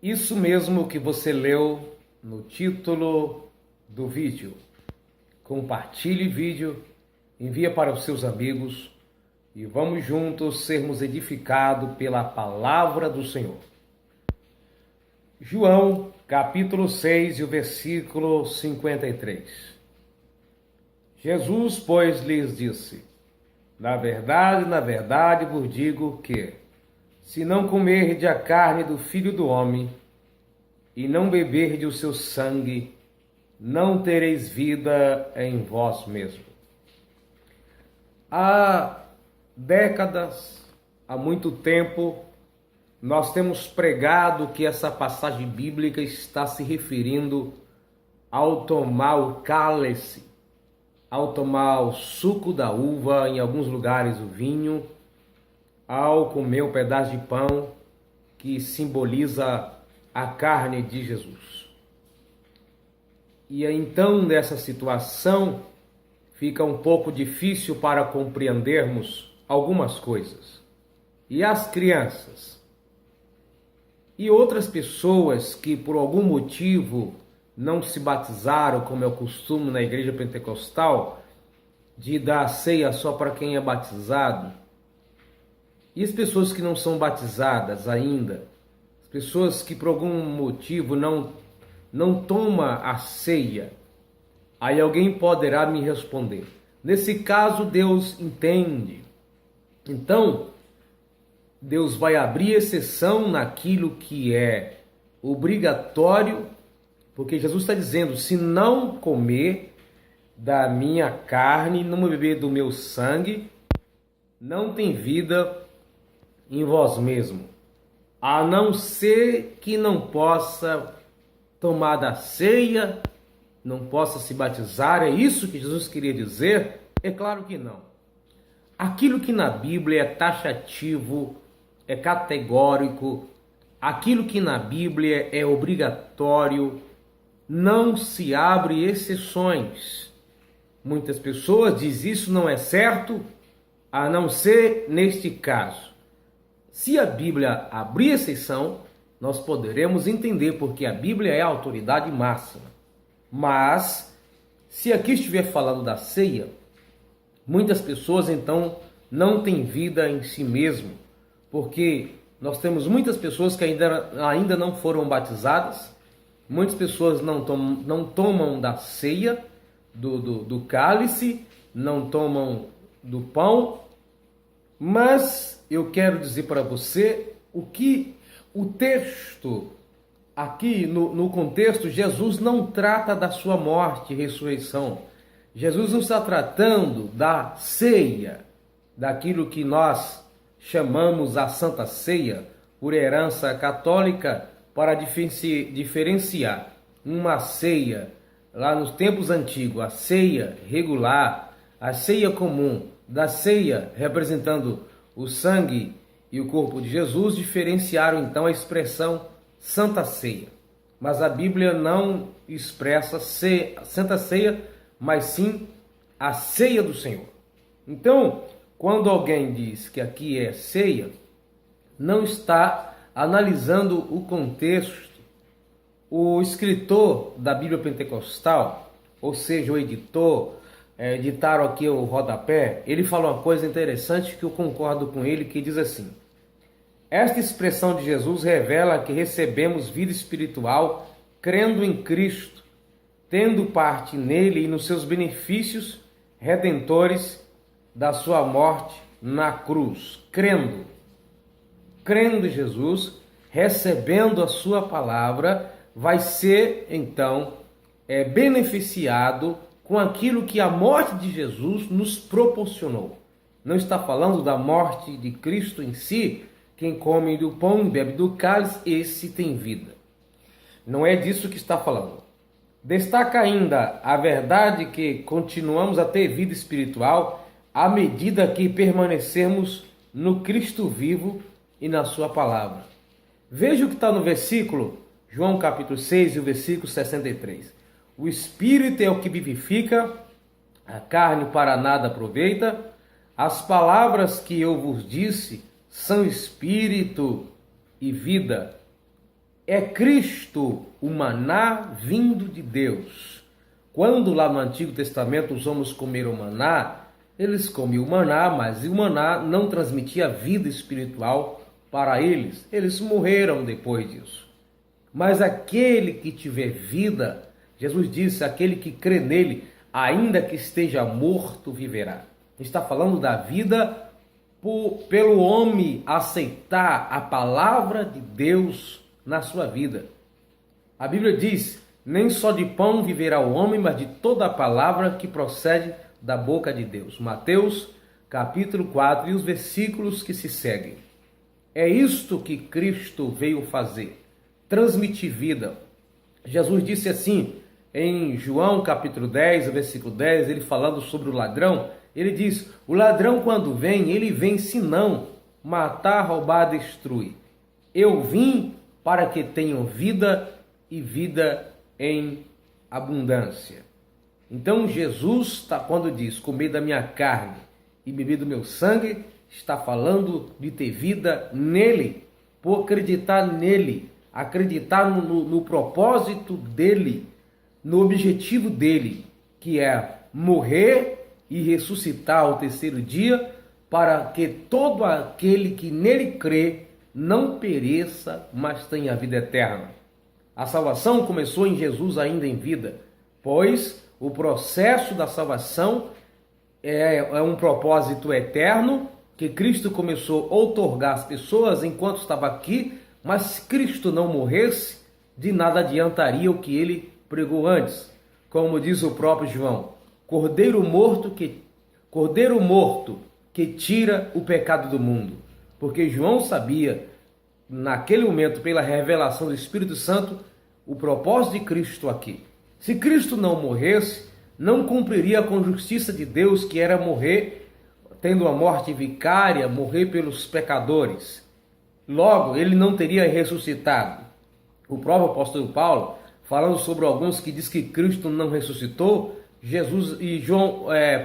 Isso mesmo que você leu no título do vídeo. Compartilhe o vídeo, envia para os seus amigos e vamos juntos sermos edificados pela palavra do Senhor. João, capítulo 6 e o versículo 53. Jesus, pois, lhes disse: na verdade vos digo que, se não comerdes a carne do Filho do Homem e não beberdes o seu sangue, não tereis vida em vós mesmos. Há décadas, há muito tempo, nós temos pregado que essa passagem bíblica está se referindo ao tomar o cálice, ao tomar o suco da uva, em alguns lugares o vinho, ao comer um pedaço de pão que simboliza a carne de Jesus. E então, nessa situação, fica um pouco difícil para compreendermos algumas coisas. E as crianças e outras pessoas que por algum motivo não se batizaram, como é o costume na igreja pentecostal, de dar a ceia só para quem é batizado. E as pessoas que não são batizadas ainda, as pessoas que por algum motivo não tomam a ceia, aí alguém poderá me responder. Nesse caso, Deus entende. Então, Deus vai abrir exceção naquilo que é obrigatório, porque Jesus está dizendo: se não comer da minha carne, não beber do meu sangue, não tem vida em vós mesmo, a não ser que não possa tomar da ceia, não possa se batizar. É isso que Jesus queria dizer? É claro que não. Aquilo que na Bíblia é taxativo, é categórico, aquilo que na Bíblia é obrigatório, não se abre exceções. Muitas pessoas dizem isso não é certo, a não ser neste caso. Se a Bíblia abrir exceção, nós poderemos entender, porque a Bíblia é a autoridade máxima. Mas, se aqui estiver falando da ceia, muitas pessoas então não têm vida em si mesmo, porque nós temos muitas pessoas que ainda não foram batizadas, muitas pessoas não tomam da ceia, do cálice, não tomam do pão, mas eu quero dizer para você o que o texto, aqui no contexto, Jesus não trata da sua morte e ressurreição. Jesus não está tratando da ceia, daquilo que nós chamamos a Santa Ceia, por herança católica, para diferenciar uma ceia, lá nos tempos antigos, a ceia regular, a ceia comum, da ceia representando o sangue e o corpo de Jesus, diferenciaram então a expressão Santa Ceia. Mas a Bíblia não expressa Santa Ceia, mas sim a ceia do Senhor. Então, quando alguém diz que aqui é ceia, não está analisando o contexto. O escritor da Bíblia Pentecostal, ou seja, o editor, editaram aqui o rodapé, ele falou uma coisa interessante que eu concordo com ele, que diz assim: esta expressão de Jesus revela que recebemos vida espiritual crendo em Cristo, tendo parte nele e nos seus benefícios redentores da sua morte na cruz. Crendo em Jesus, recebendo a sua palavra, vai ser então beneficiado com aquilo que a morte de Jesus nos proporcionou. Não está falando da morte de Cristo em si. Quem come do pão e bebe do cálice, esse tem vida. Não é disso que está falando. Destaca ainda a verdade que continuamos a ter vida espiritual à medida que permanecermos no Cristo vivo e na sua palavra. Veja o que está no versículo, João capítulo 6 e o versículo 63. O Espírito é o que vivifica, a carne para nada aproveita. As palavras que eu vos disse são Espírito e vida. é Cristo, o maná vindo de Deus. Quando lá no Antigo Testamento os homens comeram maná, eles comiam maná, mas o maná não transmitia vida espiritual para eles. Eles morreram depois disso. Mas aquele que tiver vida, Jesus disse, aquele que crê nele, ainda que esteja morto, viverá. Está falando da vida pelo homem aceitar a palavra de Deus na sua vida. A Bíblia diz, nem só de pão viverá o homem, mas de toda a palavra que procede da boca de Deus. Mateus capítulo 4 e os versículos que se seguem. É isto que Cristo veio fazer, transmitir vida. Jesus disse assim, em João capítulo 10, versículo 10, ele falando sobre o ladrão, ele diz, o ladrão quando vem, ele vem senão matar, roubar, destruir. Eu vim para que tenham vida e vida em abundância. Então Jesus, quando diz, comer da minha carne e beber do meu sangue, está falando de ter vida nele, por acreditar nele, acreditar no propósito dele, no objetivo dele, que é morrer e ressuscitar ao terceiro dia, para que todo aquele que nele crê não pereça, mas tenha vida eterna. A salvação começou em Jesus ainda em vida, pois o processo da salvação é um propósito eterno que Cristo começou a outorgar às pessoas enquanto estava aqui, mas se Cristo não morresse, de nada adiantaria o que ele pregou antes. Como diz o próprio João, Cordeiro morto que tira o pecado do mundo. Porque João sabia, naquele momento, pela revelação do Espírito Santo, o propósito de Cristo aqui. Se Cristo não morresse, não cumpriria com a justiça de Deus, que era morrer, tendo uma morte vicária, morrer pelos pecadores. Logo, ele não teria ressuscitado. O próprio apóstolo Paulo, falando sobre alguns que diz que Cristo não ressuscitou,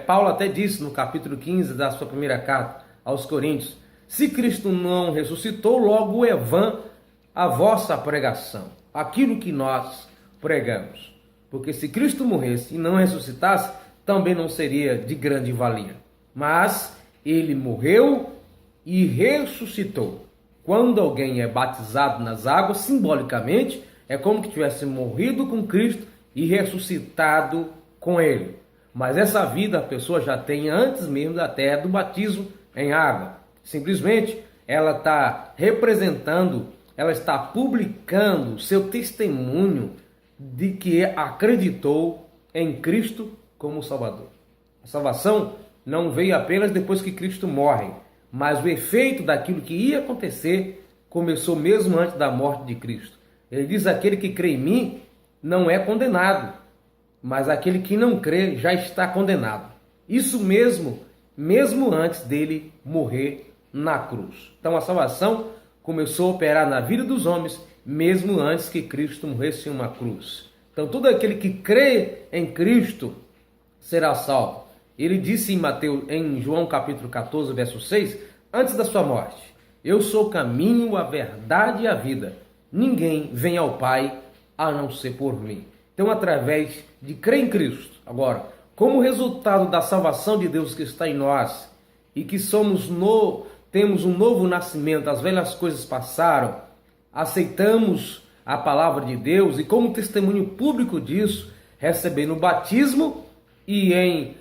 Paulo até disse no capítulo 15 da sua primeira carta aos Coríntios, se Cristo não ressuscitou, logo é vã a vossa pregação, aquilo que nós pregamos. Porque se Cristo morresse e não ressuscitasse, também não seria de grande valia. Mas ele morreu e ressuscitou. Quando alguém é batizado nas águas, simbolicamente, é como que tivesse morrido com Cristo e ressuscitado com ele. Mas essa vida a pessoa já tem antes mesmo até do batismo em água. Simplesmente ela está representando, ela está publicando seu testemunho de que acreditou em Cristo como Salvador. A salvação não veio apenas depois que Cristo morre, mas o efeito daquilo que ia acontecer começou mesmo antes da morte de Cristo. Ele diz, aquele que crê em mim não é condenado, mas aquele que não crê já está condenado. Isso mesmo antes dele morrer na cruz. Então a salvação começou a operar na vida dos homens, mesmo antes que Cristo morresse em uma cruz. Então todo aquele que crê em Cristo será salvo. Ele disse em João capítulo 14, verso 6, antes da sua morte, eu sou o caminho, a verdade e a vida. Ninguém vem ao Pai a não ser por mim. Então, através de crer em Cristo. Agora, como resultado da salvação de Deus que está em nós e que temos um novo nascimento, as velhas coisas passaram, aceitamos a palavra de Deus e como testemunho público disso, recebendo o batismo e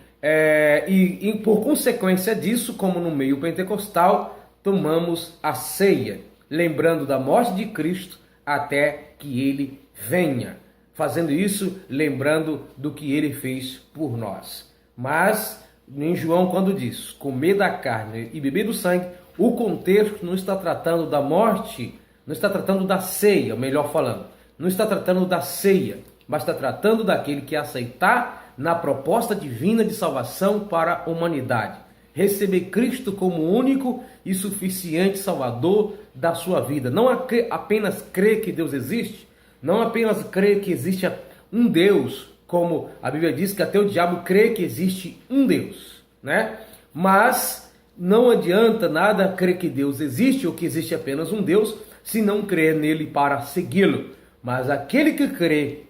por consequência disso, como no meio pentecostal, tomamos a ceia, lembrando da morte de Cristo até que ele venha. Fazendo isso, lembrando do que ele fez por nós. Mas, em João, quando diz comer da carne e beber do sangue, o contexto não está tratando da morte, não está tratando da ceia, melhor falando. Não está tratando da ceia, mas está tratando daquele que aceitar na proposta divina de salvação para a humanidade. Receber Cristo como único e suficiente Salvador da sua vida. Não apenas crer que Deus existe, não apenas crer que existe um Deus, como a Bíblia diz que até o diabo crê que existe um Deus, né? Mas Não adianta nada crer que Deus existe ou que existe apenas um Deus, se não crer nele para segui-lo. Mas aquele que crê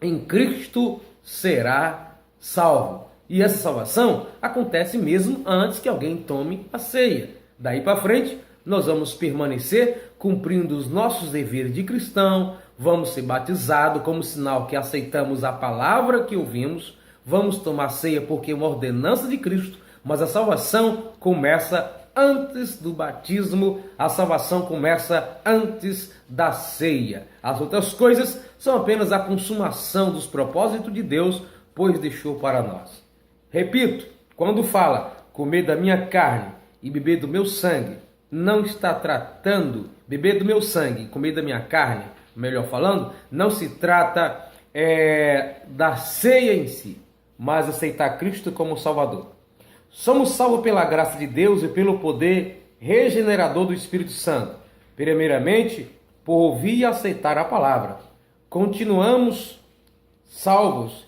em Cristo será salvo. E essa salvação acontece mesmo antes que alguém tome a ceia. Daí para frente, nós vamos permanecer cumprindo os nossos deveres de cristão, vamos ser batizados como sinal que aceitamos a palavra que ouvimos, vamos tomar ceia porque é uma ordenança de Cristo, mas a salvação começa antes do batismo, a salvação começa antes da ceia. As outras coisas são apenas a consumação dos propósitos de Deus, pois deixou para nós. Repito, quando fala comer da minha carne e beber do meu sangue, não está tratando, beber do meu sangue e comer da minha carne, melhor falando, não se trata da ceia em si, mas aceitar Cristo como Salvador. Somos salvos pela graça de Deus e pelo poder regenerador do Espírito Santo. Primeiramente, por ouvir e aceitar a palavra. Continuamos salvos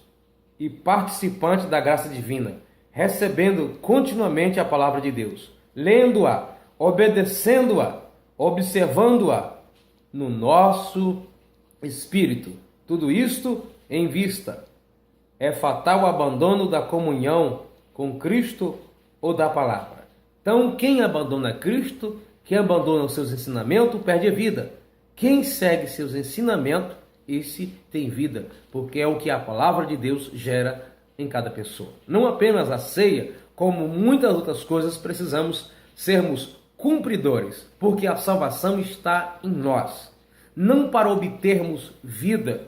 e participantes da graça divina, recebendo continuamente a palavra de Deus, lendo-a, obedecendo-a, observando-a no nosso espírito. Tudo isto em vista. É fatal o abandono da comunhão com Cristo ou da palavra. Então, quem abandona Cristo, quem abandona os seus ensinamentos, perde a vida. Quem segue seus ensinamentos, esse tem vida, porque é o que a palavra de Deus gera em cada pessoa. Não apenas a ceia, como muitas outras coisas, precisamos sermos cumpridores, porque a salvação está em nós. Não para obtermos vida,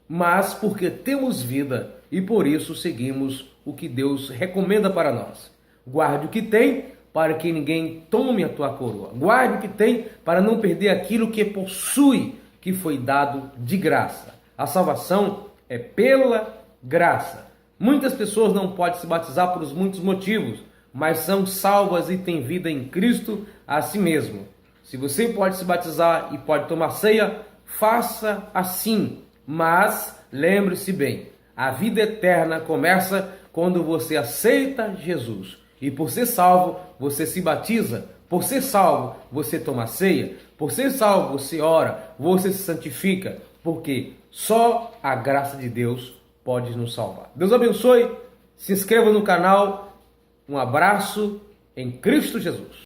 mas porque temos vida e por isso seguimos o que Deus recomenda para nós. Guarde o que tem, para que ninguém tome a tua coroa. Guarde o que tem, para não perder aquilo que possui, que foi dado de graça. A salvação é pela graça. Muitas pessoas não podem se batizar por muitos motivos, mas são salvas e têm vida em Cristo a si mesmo. Se você pode se batizar e pode tomar ceia, faça assim. Mas lembre-se bem, a vida eterna começa quando você aceita Jesus. E por ser salvo, você se batiza. Por ser salvo, você toma ceia. Por ser salvo, você ora, você se santifica. Porque só a graça de Deus pode nos salvar. Deus abençoe. Se inscreva no canal. Um abraço em Cristo Jesus.